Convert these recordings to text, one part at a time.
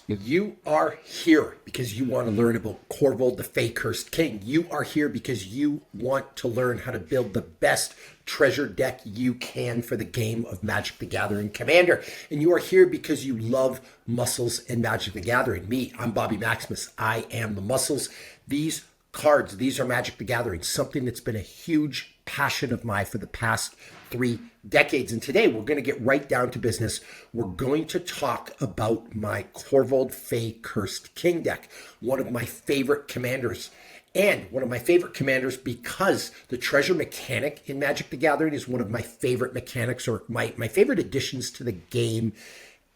You are here because you want to learn about Korvold, the Fae-Cursed King. You are here because you want to learn how to build the best treasure deck you can for the game of Magic the Gathering Commander. And you are here because you love muscles and Magic the Gathering. Me, I'm Bobby Maximus. I am the muscles. These cards, these are Magic the Gathering, something that's been a huge passion of mine for the past 3 decades. And today we're going to get right down to business. We're going to talk about my Korvold Fae-Cursed King deck, one of my favorite commanders. And one of my favorite commanders because the treasure mechanic in Magic the Gathering is one of my favorite mechanics, or my favorite additions to the game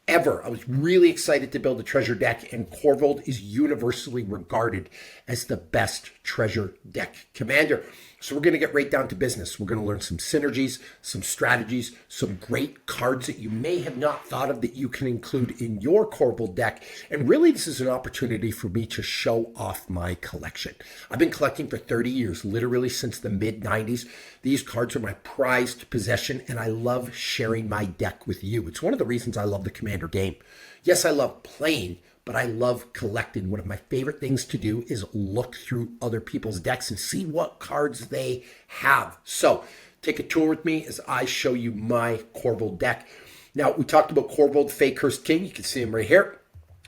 ever. I was really excited to build a treasure deck, and Korvold is universally regarded as the best treasure deck commander. So we're going to get right down to business. We're going to learn some synergies, some strategies, some great cards that you may have not thought of that you can include in your Korvold deck. And really, this is an opportunity for me to show off my collection. I've been collecting for 30 years, literally since the mid-90s. These cards are my prized possession, and I love sharing my deck with you. It's one of the reasons I love the Commander game. Yes, I love playing, but I love collecting. One of my favorite things to do is look through other people's decks and see what cards they have. So take a tour with me as I show you my Korvold deck. Now, we talked about Korvold Fae-Cursed King. You can see him right here.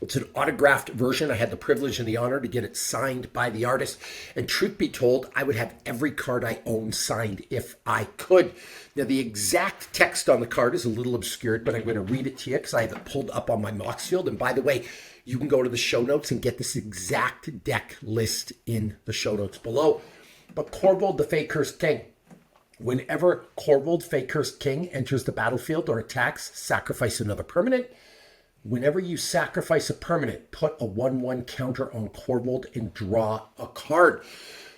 It's an autographed version. I had the privilege and the honor to get it signed by the artist. And truth be told, I would have every card I own signed if I could. Now, the exact text on the card is a little obscured, but I'm going to read it to you because I have it pulled up on my Moxfield. And by the way, you can go to the show notes and get this exact deck list in the show notes below. But Korvold, the Fae-Cursed King. Whenever Korvold Fae-Cursed King enters the battlefield or attacks, sacrifice another permanent. Whenever you sacrifice a permanent, put a 1/1 counter on Korvold and draw a card.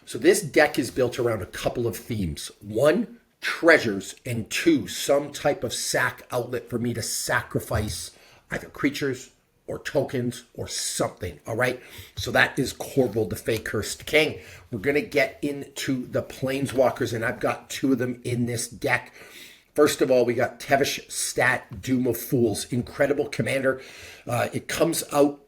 So this deck is built around a couple of themes. 1, treasures, and 2, some type of sack outlet for me to sacrifice either creatures or tokens or something, all right? So that is Korvold, the Fae-Cursed King. We're going to get into the Planeswalkers, and I've got 2 of them in this deck. First of all, we got Tevesh Stat, Doom of Fools, incredible commander. It comes out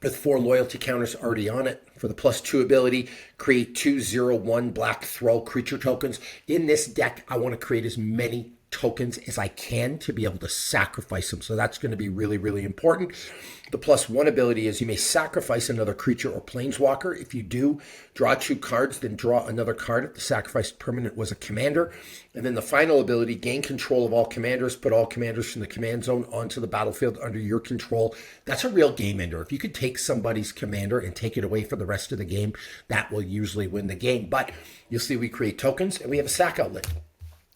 with 4 loyalty counters already on it. For the +2 ability, create 2/0/1 black throw creature tokens. In this deck, I want to create as many tokens as I can to be able to sacrifice them. So that's going to be really, really important. The +1 ability is you may sacrifice another creature or planeswalker. If you do, draw 2 cards, then draw another card if the sacrificed permanent was a commander. And then the final ability, gain control of all commanders, put all commanders from the command zone onto the battlefield under your control. That's a real game ender. If you could take somebody's commander and take it away for the rest of the game, that will usually win the game. But you'll see we create tokens and we have a sack outlet.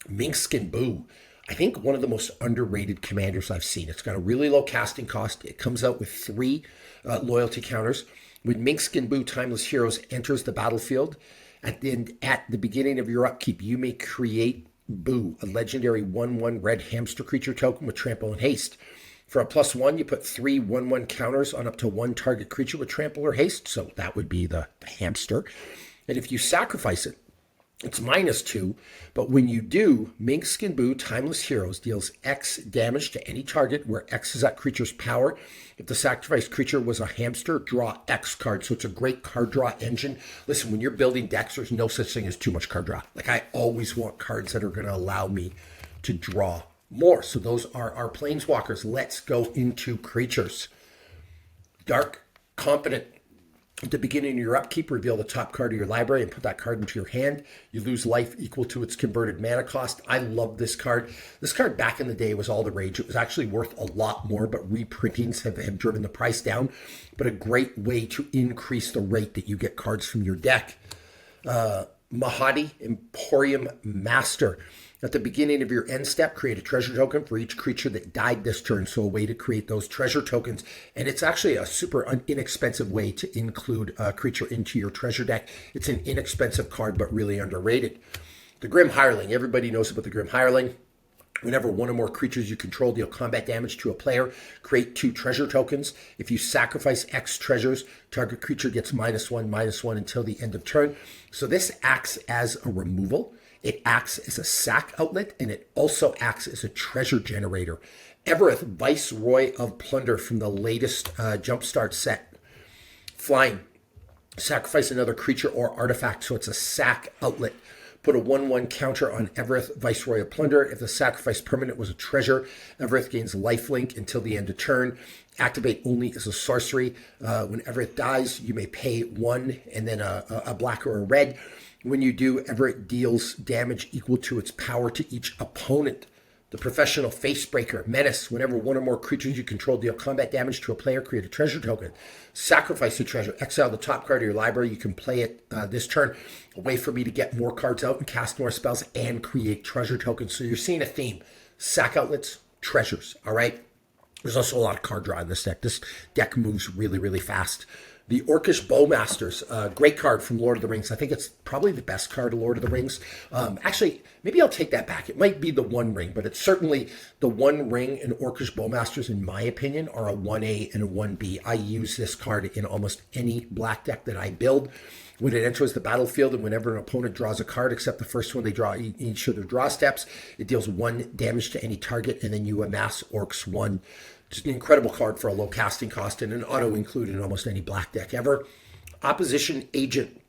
Minkskin Boo, I think one of the most underrated commanders I've seen. It's got a really low casting cost. It comes out with 3 loyalty counters. When Minkskin Boo, Timeless Heroes, enters the battlefield, at the beginning of your upkeep, you may create Boo, a legendary 1/1 red hamster creature token with trample and haste. For a +1, you put 3 1/1 counters on up to 1 target creature with trample or haste. So that would be the hamster. And if you sacrifice it, it's -2, but when you do, Minkskin Boo, Timeless Heroes deals X damage to any target where X is that creature's power. If the sacrificed creature was a hamster, draw X cards. So it's a great card draw engine. Listen, when you're building decks, there's no such thing as too much card draw. Like, I always want cards that are going to allow me to draw more. So those are our Planeswalkers. Let's go into creatures. Dark Confident. At the beginning of your upkeep, reveal the top card of your library and put that card into your hand. You lose life equal to its converted mana cost. I love this card. This card back in the day was all the rage. It was actually worth a lot more, but reprintings have driven the price down. But a great way to increase the rate that you get cards from your deck. Mahadi, Emporium Master. At the beginning of your end step, create a treasure token for each creature that died this turn. So a way to create those treasure tokens. And it's actually a super inexpensive way to include a creature into your treasure deck. It's an inexpensive card, but really underrated. The Grim Hireling. Everybody knows about the Grim Hireling. Whenever 1 or more creatures you control deal combat damage to a player, create 2 treasure tokens. If you sacrifice X treasures, target creature gets -1/-1 until the end of turn. So this acts as a removal. It acts as a sack outlet, and it also acts as a treasure generator. Evereth, Viceroy of Plunder from the latest Jumpstart set. Flying. Sacrifice another creature or artifact, so it's a sack outlet. Put a 1/1 counter on Evereth, Viceroy of Plunder. If the sacrifice permanent was a treasure, Evereth gains lifelink until the end of turn. Activate only as a sorcery. When Evereth dies, you may pay 1 and then a black or a red. When you do, Everett deals damage equal to its power to each opponent. The Professional Facebreaker, Menace. Whenever one or more creatures you control deal combat damage to a player, create a treasure token. Sacrifice a treasure. Exile the top card of your library. You can play it this turn. A way for me to get more cards out and cast more spells and create treasure tokens. So you're seeing a theme. Sack outlets, treasures, all right? There's also a lot of card draw in this deck. This deck moves really, really fast. The Orcish Bowmasters, great card from Lord of the Rings. I think it's probably the best card of Lord of the Rings. Actually, maybe I'll take that back. It might be the One Ring, but it's certainly the One Ring and Orcish Bowmasters, in my opinion, are a 1A and a 1B. I use this card in almost any black deck that I build. When it enters the battlefield and whenever an opponent draws a card, except the first one they draw each of their draw steps, it deals 1 damage to any target, and then you amass Orcs 1. Just an incredible card for a low casting cost and an auto include in almost any black deck ever. Opposition Agent.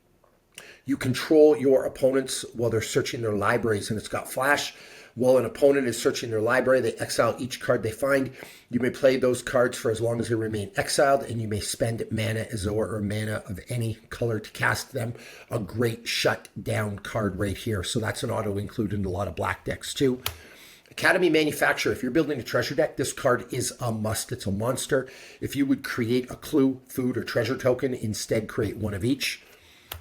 You control your opponents while they're searching their libraries, and it's got flash. While an opponent is searching their library, they exile each card they find. You may play those cards for as long as they remain exiled, and you may spend mana, Azor, or mana of any color to cast them. A great shut-down card right here. So that's an auto include in a lot of black decks too. Academy Manufacturer. If you're building a treasure deck, this card is a must. It's a monster. If you would create a clue, food, or treasure token, instead create one of each.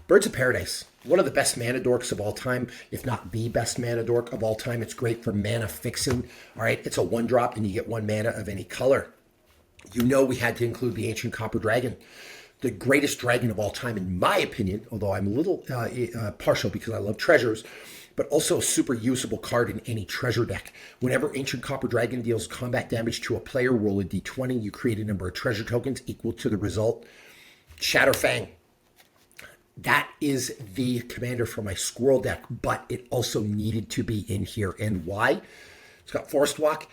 Birds of Paradise. One of the best mana dorks of all time, if not the best mana dork of all time. It's great for mana fixing. All right, it's a 1-drop and you get 1 mana of any color. You know we had to include the Ancient Copper Dragon. The greatest dragon of all time, in my opinion, although I'm a little partial because I love treasures, but also a super usable card in any treasure deck. Whenever Ancient Copper Dragon deals combat damage to a player, roll a d20. You create a number of treasure tokens equal to the result. Shatterfang. That is the commander for my squirrel deck, but it also needed to be in here. And why? It's got Forest Walk,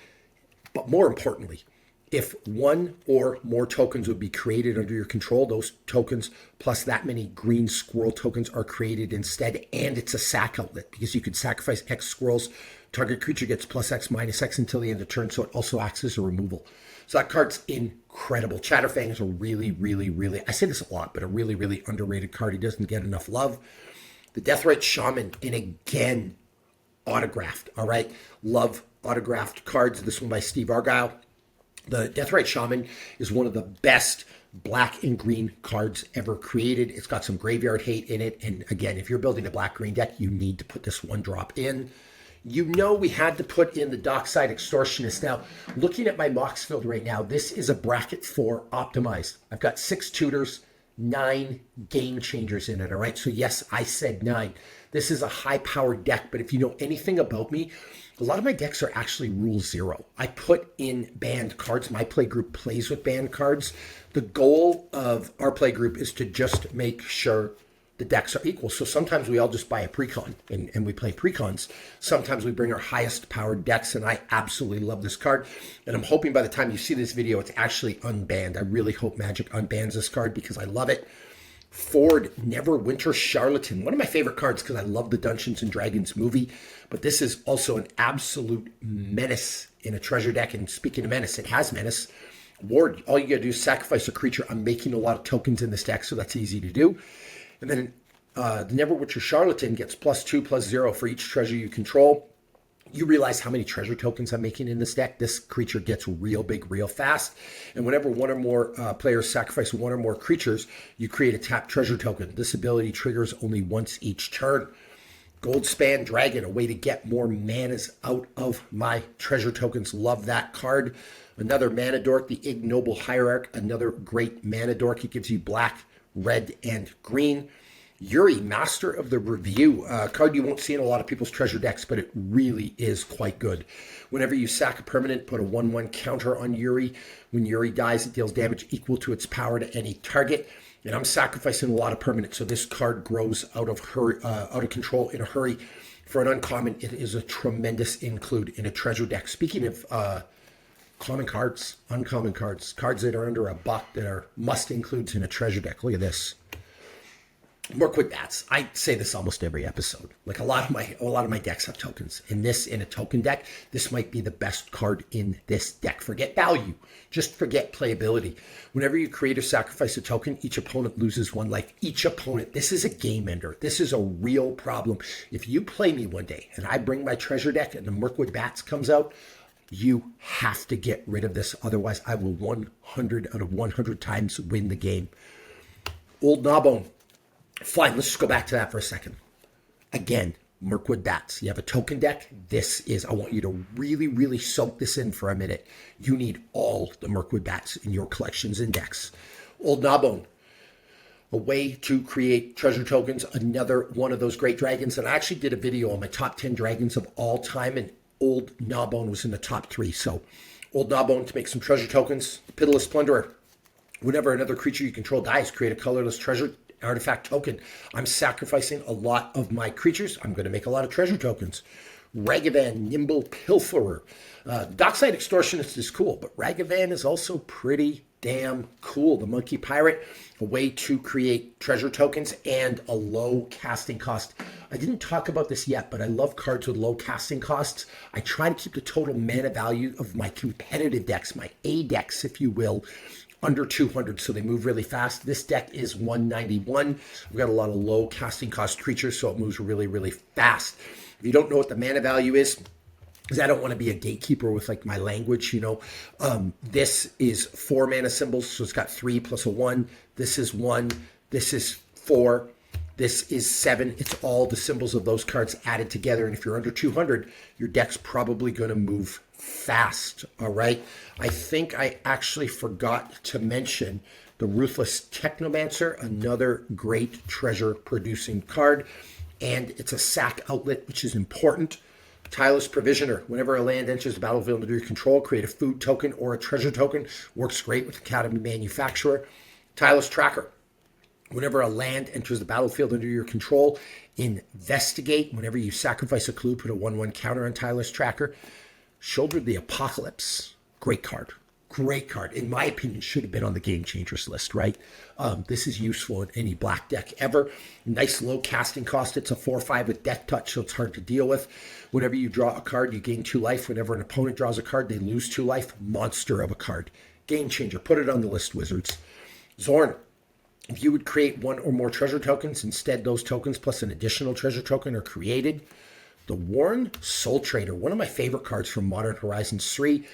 but more importantly, if 1 or more tokens would be created under your control, those tokens plus that many green squirrel tokens are created instead, and it's a sack outlet because you could sacrifice X squirrels. Target creature gets +X, -X until the end of turn, so it also acts as a removal. So that card's incredible. Shatterfang is a really, really, really, I say this a lot, but a really, really underrated card. He doesn't get enough love. The Deathrite Shaman, and again, autographed, all right? Love autographed cards. This one by Steve Argyle. The Deathrite Shaman is one of the best black and green cards ever created. It's got some graveyard hate in it. And again, if you're building a black-green deck, you need to put this 1-drop in. You know we had to put in the Dockside Extortionist. Now, looking at my Mox field right now, this is a bracket 4 optimized. I've got 6 tutors, 9 game changers in it, all right? So yes, I said 9. This is a high-powered deck, but if you know anything about me, a lot of my decks are actually rule 0. I put in banned cards. My play group plays with banned cards. The goal of our play group is to just make sure the decks are equal. So sometimes we all just buy a precon and we play precons. Sometimes we bring our highest powered decks, and I absolutely love this card. And I'm hoping by the time you see this video, it's actually unbanned. I really hope Magic unbans this card because I love it. Ford Neverwinter Charlatan. One of my favorite cards because I love the Dungeons and Dragons movie, but this is also an absolute menace in a treasure deck. And speaking of menace, it has menace. Ward, all you gotta do is sacrifice a creature. I'm making a lot of tokens in this deck, so that's easy to do. And then the Neverwinter Charlatan gets +2/+0 for each treasure you control. You realize how many treasure tokens I'm making in this deck. This creature gets real big, real fast. And whenever one or more players sacrifice 1 or more creatures, you create a tapped treasure token. This ability triggers only once each turn. Goldspan Dragon, a way to get more manas out of my treasure tokens. Love that card. Another mana dork, the Ignoble Hierarch, another great mana dork. It gives you black, red, and green. Yuri, Master of the Review, a card you won't see in a lot of people's treasure decks, but it really is quite good. Whenever you sack a permanent, put a 1/1 counter on Yuri. When Yuri dies, it deals damage equal to its power to any target. And I'm sacrificing a lot of permanents, so this card grows out of control in a hurry. For an uncommon, it is a tremendous include in a treasure deck. Speaking of common cards, uncommon cards, cards that are under a buck that are must includes in a treasure deck. Look at this. Mirkwood Bats. I say this almost every episode. Like a lot of my decks have tokens. And this in a token deck, this might be the best card in this deck. Forget value. Just forget playability. Whenever you create or sacrifice a token, each opponent loses 1 life. Each opponent. This is a game ender. This is a real problem. If you play me one day and I bring my treasure deck and the Mirkwood Bats comes out, you have to get rid of this. Otherwise, I will 100 out of 100 times win the game. Old Gnawbone. Fine, let's just go back to that for a second. Again, Mirkwood Bats. You have a token deck. This is, I want you to really, really soak this in for a minute. You need all the Mirkwood Bats in your collections and decks. Old Gnawbone. A way to create treasure tokens. Another one of those great dragons. And I actually did a video on my top 10 dragons of all time, and Old Gnawbone was in the top 3. So, Old Gnawbone to make some treasure tokens. Pitiless Plunderer. Whenever another creature you control dies, create a colorless treasure artifact token. I'm sacrificing a lot of my creatures. I'm going to make a lot of treasure tokens. Ragavan, Nimble Pilferer. Dockside Extortionist is cool, but Ragavan is also pretty damn cool. The Monkey Pirate, a way to create treasure tokens and a low casting cost. I didn't talk about this yet, but I love cards with low casting costs. I try to keep the total mana value of my competitive decks, my A decks, if you will, under 200, so they move really fast. This deck is 191. We've got a lot of low casting cost creatures, so it moves really, really fast. If you don't know what the mana value is, because I don't want to be a gatekeeper with like my language, this is 4 mana symbols, so it's got 3 plus a 1. This is 1. This is 4. This is 7. It's all the symbols of those cards added together. And if you're under 200, your deck's probably going to move fast. All right. I think I actually forgot to mention the Ruthless Technomancer, another great treasure producing card. And it's a sack outlet, which is important. Tireless Provisioner. Whenever a land enters the battlefield under your control, create a food token or a treasure token. Works great with Academy Manufacturer. Tireless Tracker. Whenever a land enters the battlefield under your control, investigate. Whenever you sacrifice a clue, put a 1/1 counter on Tireless Tracker. Shoulder the Apocalypse. Great card. Great card. In my opinion, should have been on the Game Changers list, right? This is useful in any black deck ever. Nice low casting cost. It's a 4/5 with Death Touch, so it's hard to deal with. Whenever you draw a card, you gain 2 life. Whenever an opponent draws a card, they lose 2 life. Monster of a card. Game Changer. Put it on the list, Wizards. Zorn. If you would create 1 or more treasure tokens, instead those tokens plus an additional treasure token are created. The Worn Soul Trader, one of my favorite cards from Modern Horizons 3.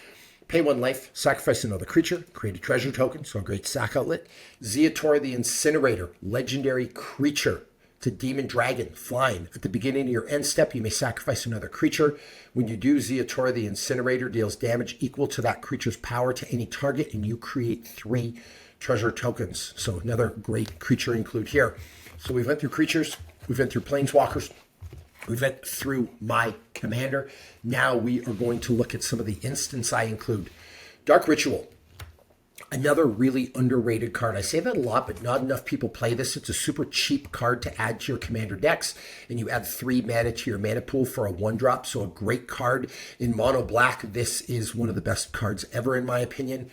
Pay 1 life, sacrifice another creature, create a treasure token, so a great sack outlet. Zeator the Incinerator, legendary creature. It's a demon dragon, flying. At the beginning of your end step, you may sacrifice another creature. When you do, Zeator the Incinerator deals damage equal to that creature's power to any target, and you create 3 treasure tokens. So another great creature include here. So we went through creatures, we went through planeswalkers, we went through my commander. Now we are going to look at some of the instants I include. Dark Ritual, another really underrated card. I say that a lot, but not enough people play this. It's a super cheap card to add to your commander decks, and you add 3 mana to your mana pool for a 1-drop, so a great card. In mono black, this is one of the best cards ever in my opinion.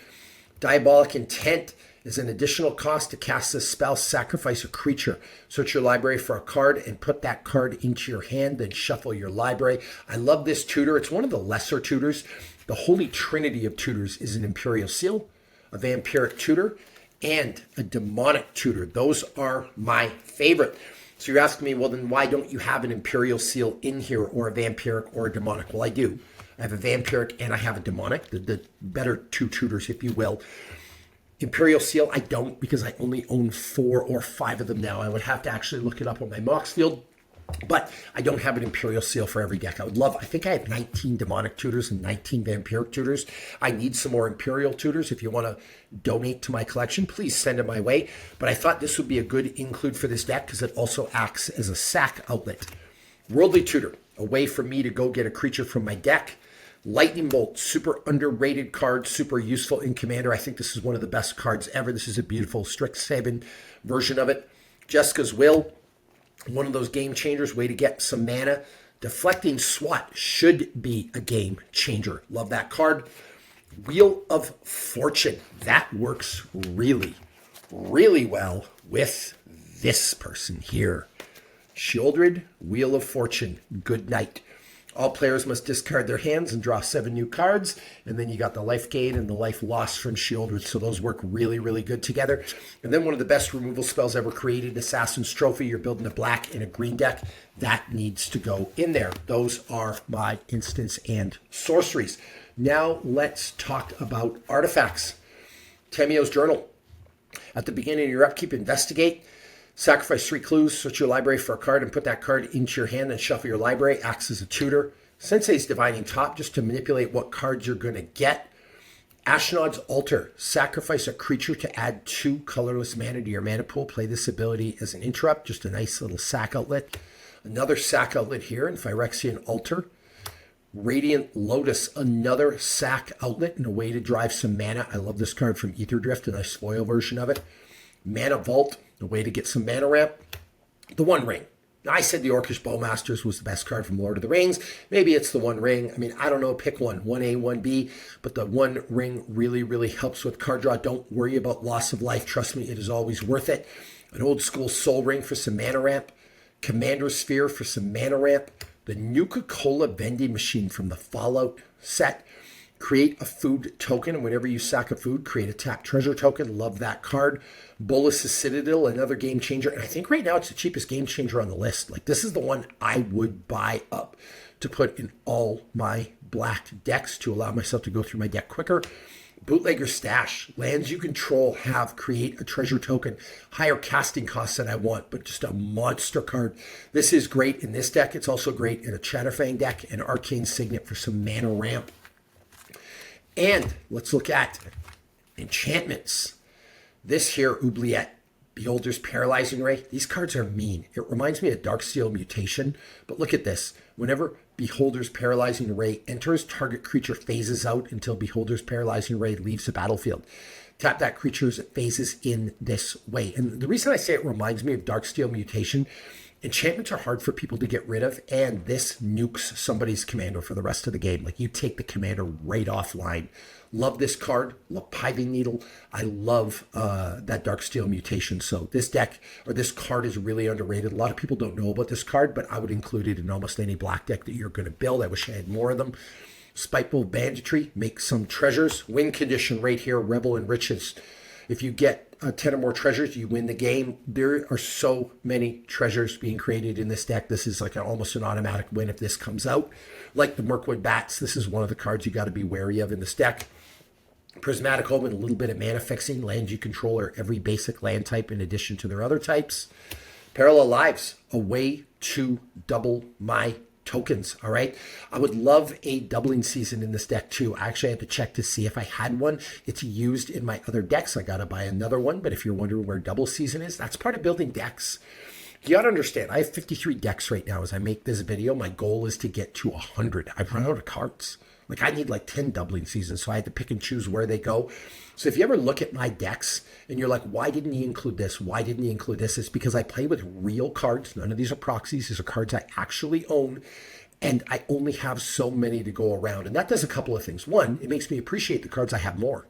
Diabolic Intent is an additional cost to cast this spell. Sacrifice a creature. Search your library for a card and put that card into your hand, then shuffle your library. I love this tutor. It's one of the lesser tutors. The holy trinity of tutors is an Imperial Seal, a Vampiric Tutor, and a Demonic Tutor. Those are my favorite. So you're asking me, well, then why don't you have an Imperial Seal in here, or a Vampiric or a Demonic? Well, I do. I have a Vampiric and I have a Demonic, the better 2 tutors, if you will. Imperial Seal, I don't, because I only own 4 or 5 of them now. I would have to actually look it up on my Mox field, but I don't have an Imperial Seal for every deck. I think I have 19 Demonic Tutors and 19 Vampiric Tutors. I need some more Imperial Tutors. If you want to donate to my collection, please send it my way. But I thought this would be a good include for this deck because it also acts as a sack outlet. Worldly Tutor, a way for me to go get a creature from my deck. Lightning Bolt, super underrated card, super useful in Commander. I think this is one of the best cards ever. This is a beautiful Strixhaven version of it. Jessica's Will, one of those game changers, way to get some mana. Deflecting Swat should be a game changer. Love that card. Wheel of Fortune. That works really, really well with this person here. Shieldred, Wheel of Fortune, good night. All players must discard their hands and draw 7 new cards. And then you got the life gain and the life loss from Shieldred. So those work really, really good together. And then one of the best removal spells ever created, Assassin's Trophy. You're building a black and a green deck. That needs to go in there. Those are my instants and sorceries. Now let's talk about artifacts. Tamio's Journal. At the beginning of your upkeep, investigate. Sacrifice 3 clues, search your library for a card and put that card into your hand and shuffle your library. Acts as a tutor. Sensei's Divining Top, just to manipulate what cards you're going to get. Ashnod's Altar. Sacrifice a creature to add 2 colorless mana to your mana pool. Play this ability as an interrupt, just a nice little sack outlet. Another sack outlet here in Phyrexian Altar. Radiant Lotus, another sack outlet and a way to drive some mana. I love this card from Ether Drift, a nice foil version of it. Mana Vault, a way to get some mana ramp. The One Ring. Now, I said the Orcish Bowmasters was the best card from Lord of the Rings. Maybe it's the One Ring. I mean, I don't know, pick one. 1A, 1B. But the One Ring really, really helps with card draw. Don't worry about loss of life. Trust me, it is always worth it. An old school Soul Ring for some mana ramp. Commander Sphere for some mana ramp. The Nuka-Cola vending machine from the Fallout set. Create a food token, and whenever you sack a food, create a tap treasure token. Love that card. Bolus's Citadel, another game changer. And I think right now it's the cheapest game changer on the list. Like, this is the one I would buy up to put in all my black decks to allow myself to go through my deck quicker. Bootlegger Stash. Lands you control have create a treasure token. Higher casting costs than I want, but just a monster card. This is great in this deck. It's also great in a Chatterfang deck and Arcane Signet for some mana ramp. And let's look at enchantments. This here, Oubliette, Beholder's Paralyzing Ray. These cards are mean. It reminds me of Darksteel Mutation, but look at this. Whenever Beholder's Paralyzing Ray enters, target creature phases out until Beholder's Paralyzing Ray leaves the battlefield. Tap that creature as it phases in this way. And the reason I say it reminds me of Darksteel Mutation, enchantments are hard for people to get rid of, and this nukes somebody's commander for the rest of the game. Like, you take the commander right offline. Love this card. Love Piving Needle. I love that Darksteel Mutation. So this deck, or this card, is really underrated. A lot of people don't know about this card, but I would include it in almost any black deck that you're going to build. I wish I had more of them. Spiteful Banditry. Make some treasures. Win condition right here. Rebel and Riches. If you get 10 or more treasures, you win the game. There are so many treasures being created in this deck. This is like almost an automatic win if this comes out. Like the Mirkwood Bats, this is one of the cards you got to be wary of in this deck. Prismatic Omen, a little bit of mana fixing. Lands you control are every basic land type in addition to their other types. Parallel Lives, a way to double my tokens, all right? I would love a doubling season in this deck too. I actually had to check to see if I had one. It's used in my other decks. I got to buy another one, but if you're wondering where double season is, that's part of building decks. You got to understand, I have 53 decks right now as I make this video. My goal is to get to 100. I've run out of cards. Like, I need like 10 doubling seasons, so I had to pick and choose where they go. So if you ever look at my decks and you're like, why didn't he include this? Why didn't he include this? It's because I play with real cards. None of these are proxies. These are cards I actually own, and I only have so many to go around. And that does a couple of things. One, it makes me appreciate the cards I have more.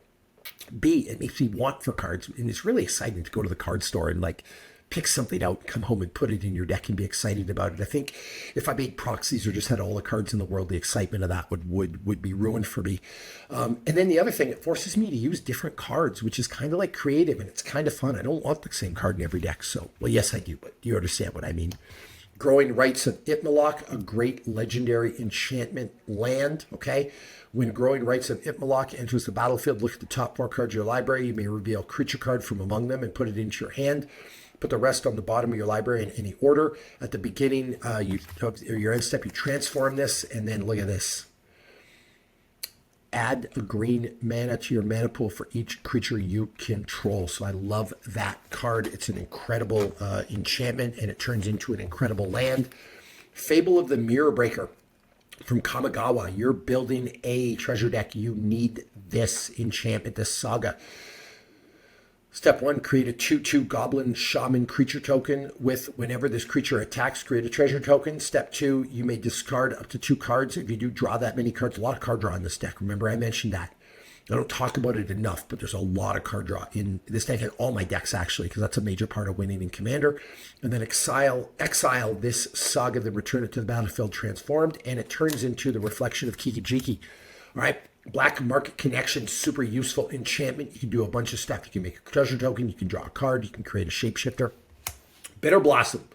B, it makes me want for cards. And it's really exciting to go to the card store and like pick something out, come home and put it in your deck and be excited about it. I think if I made proxies or just had all the cards in the world, the excitement of that would be ruined for me. And then the other thing, it forces me to use different cards, which is kind of like creative and it's kind of fun. I don't want the same card in every deck. So, well, yes, I do, but you understand what I mean. Growing Rights of Itmalok, a great legendary enchantment land, okay? When Growing Rights of Itmalok enters the battlefield, look at the top 4 cards of your library. You may reveal a creature card from among them and put it into your hand. Put the rest on the bottom of your library in any order. At the beginning, your end step, you transform this, and then look at this. Add a green mana to your mana pool for each creature you control. So I love that card. It's an incredible enchantment, and it turns into an incredible land. Fable of the Mirror Breaker from Kamigawa. You're building a treasure deck. You need this enchantment, this saga. Step 1, create a 2/2 Goblin Shaman creature token with whenever this creature attacks, create a treasure token. Step 2, you may discard up to 2 cards. If you do draw that many cards, a lot of card draw in this deck. Remember I mentioned that. I don't talk about it enough, but there's a lot of card draw in this deck and all my decks, actually, because that's a major part of winning in Commander. And then exile this Saga, then return it to the battlefield transformed, and it turns into the Reflection of Kiki-Jiki. All right, Black Market Connection, super useful enchantment. You can do a bunch of stuff. You can make a treasure token, you can draw a card, you can create a shapeshifter. Bitter Blossom.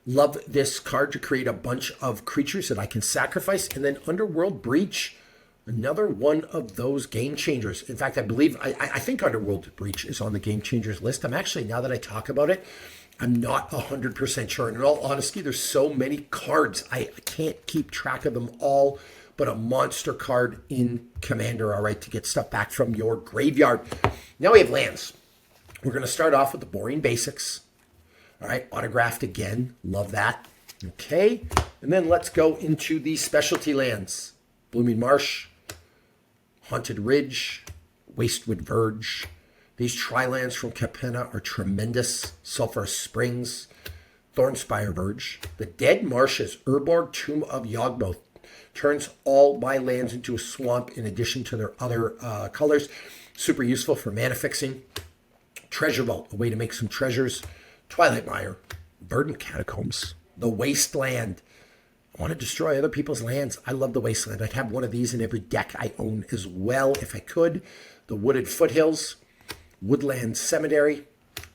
Love this card to create a bunch of creatures that I can sacrifice. And then Underworld Breach. Another one of those game changers. In fact, I believe, I think Underworld Breach is on the game changers list. I'm actually, now that I talk about it, I'm not 100% sure. And in all honesty, there's so many cards. I can't keep track of them all, but a monster card in Commander, all right, to get stuff back from your graveyard. Now we have lands. We're going to start off with the boring basics. All right, autographed again. Love that. Okay, and then let's go into the specialty lands. Blooming Marsh, Haunted Ridge, Wastewood Verge. These tri-lands from Capenna are tremendous. Sulphurous Springs, Thornspire Verge. The Dead Marshes, Urborg Tomb of Yawgmoth. Turns all my lands into a swamp in addition to their other colors. Super useful for mana fixing. Treasure Vault, a way to make some treasures. Twilight Mire, Verdant Catacombs. The Wasteland. I want to destroy other people's lands. I love the Wasteland. I'd have one of these in every deck I own as well if I could. The Wooded Foothills, Woodland Cemetery,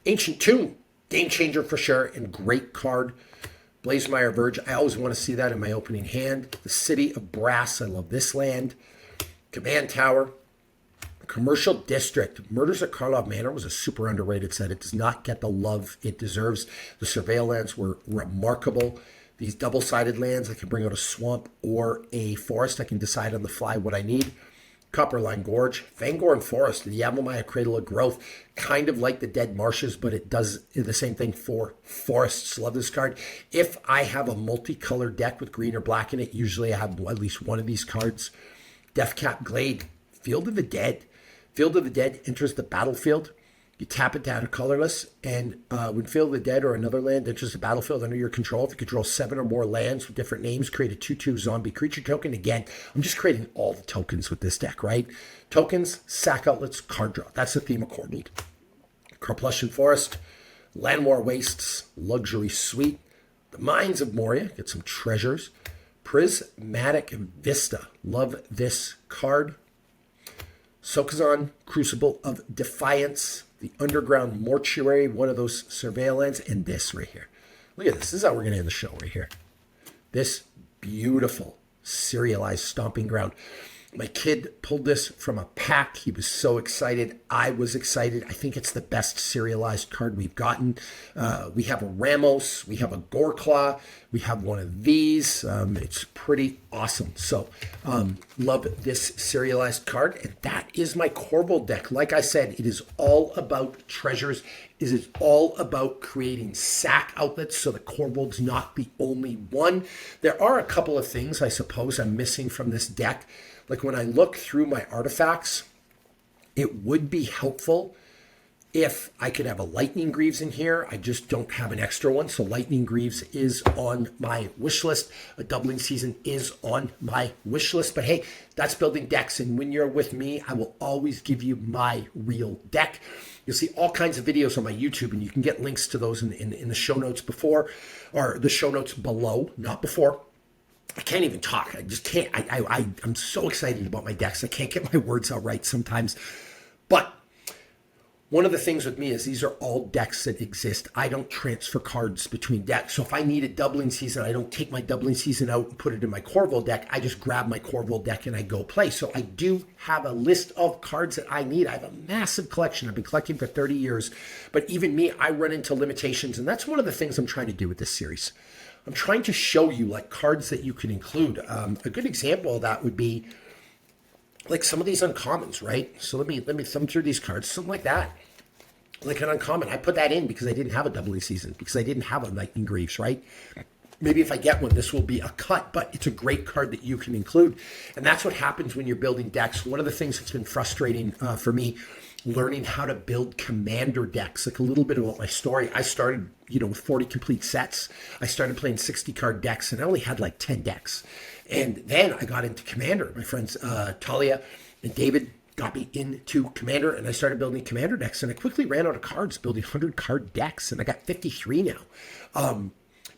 Ancient Tomb, game changer for sure, and great card. Blazemire Verge, I always want to see that in my opening hand. The City of Brass, I love this land. Command Tower, Commercial District. Murders at Karlov Manor was a super underrated set. It does not get the love it deserves. The Surveil lands were remarkable. These double-sided lands, I can bring out a swamp or a forest. I can decide on the fly what I need. Copperline Gorge, Fangorn Forest, the Yavimaya Cradle of Growth, kind of like the Dead Marshes, but it does the same thing for forests. Love this card. If I have a multicolored deck with green or black in it, usually I have at least one of these cards. Deathcap Glade, Field of the Dead. Field of the Dead enters the battlefield. You tap it down to colorless, and when Field of the Dead or another land enters the battlefield under your control, if you control 7 or more lands with different names, create a 2/2 zombie creature token. Again, I'm just creating all the tokens with this deck, right? Tokens, sack outlets, card draw. That's the theme of Korvold. Carplusian Forest, Landwar Wastes, Luxury Suite, the Mines of Moria, get some treasures. Prismatic Vista, love this card. Sokazon, Crucible of Defiance, the Underground Mortuary, one of those Surveil lands, and this right here. Look at this. This is how we're going to end the show right here. This beautiful serialized Stomping Ground. My kid pulled this from a pack. He was so excited. I was excited. I think it's the best serialized card we've gotten. We have a Ramos. We have a Goreclaw. We have one of these. It's pretty awesome. So love this serialized card. And that is my Korvold deck. Like I said, it is all about treasures. It is all about creating sack outlets so that Korvold's not the only one. There are a couple of things I suppose I'm missing from this deck. Like when I look through my artifacts, it would be helpful if I could have a Lightning Greaves in here. I just don't have an extra one. So Lightning Greaves is on my wish list. A Doubling Season is on my wish list. But hey, that's building decks. And when you're with me, I will always give you my real deck. You'll see all kinds of videos on my YouTube, and you can get links to those in the show notes before, or the show notes below, not before. I can't even talk. I just can't. I'm so excited about my decks. I can't get my words out right sometimes. But one of the things with me is these are all decks that exist. I don't transfer cards between decks. So if I need a Doubling Season, I don't take my Doubling Season out and put it in my Korvold deck. I just grab my Korvold deck and I go play. So I do have a list of cards that I need. I have a massive collection. I've been collecting for 30 years. But even me, I run into limitations. And that's one of the things I'm trying to do with this series. I'm trying to show you like cards that you can include. A good example of that would be like some of these uncommons, right? So let me thumb through these cards, something like that. Like an uncommon, I put that in because I didn't have a Doubling Season, because I didn't have a Lightning Greaves, right? Maybe if I get one, this will be a cut, but it's a great card that you can include. And that's what happens when you're building decks. One of the things that's been frustrating for me, learning how to build Commander decks, like a little bit about my story. I started, with 40 complete sets. I started playing 60 card decks, and I only had like 10 decks. And then I got into Commander. My friends Talia and David got me into Commander, and I started building Commander decks, and I quickly ran out of cards building 100 card decks, and I got 53 now.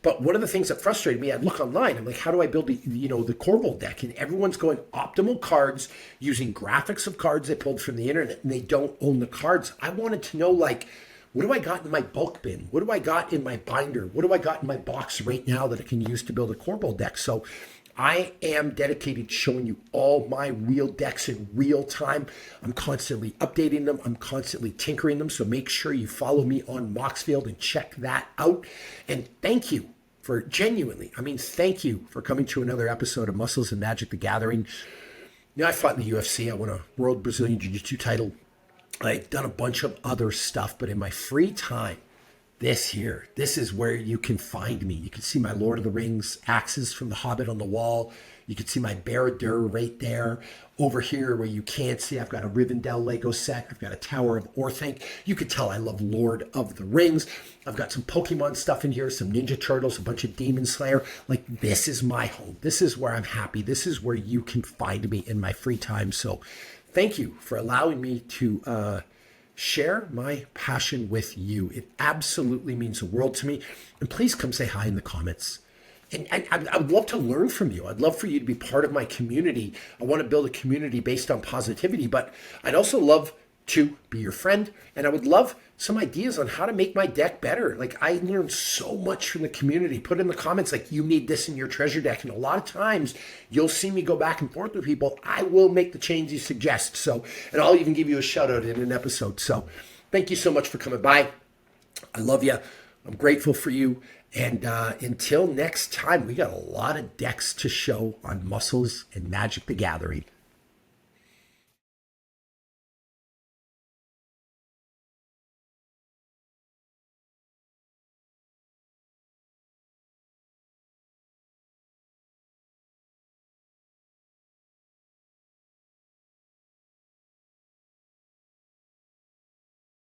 But one of the things that frustrated me, I'd look online, I'm like, how do I build the Korvold deck? And everyone's going optimal cards using graphics of cards they pulled from the internet, and they don't own the cards. I wanted to know, like, what do I got in my bulk bin? What do I got in my binder? What do I got in my box right now that I can use to build a Korvold deck? So I am dedicated to showing you all my real decks in real time. I'm constantly updating them. I'm constantly tinkering them. So make sure you follow me on Moxfield and check that out. And thank you for thank you for coming to another episode of Muscles and Magic the Gathering. You know, I fought in the UFC. I won a World Brazilian Jiu-Jitsu title. I've done a bunch of other stuff, but in my free time, this is where you can find me. You can see my Lord of the Rings axes from The Hobbit on the wall. You can see my Barad-dûr right there. Over here where you can't see, I've got a Rivendell Lego set. I've got a Tower of Orthanc. You can tell I love Lord of the Rings. I've got some Pokemon stuff in here, some Ninja Turtles, a bunch of Demon Slayer. Like, this is my home. This is where I'm happy. This is where you can find me in my free time. So thank you for allowing me to share my passion with you. It absolutely means the world to me. And please come say hi in the comments. And I'd love to learn from you. I'd love for you to be part of my community. I want to build a community based on positivity, but I'd also love to be your friend. And I would love some ideas on how to make my deck better. Like, I learned so much from the community. Put in the comments, like, you need this in your treasure deck. And a lot of times you'll see me go back and forth with people. I will make the change you suggest. So, and I'll even give you a shout out in an episode. So thank you so much for coming by. I love you. I'm grateful for you. And until next time, we got a lot of decks to show on Muscles and Magic the Gathering.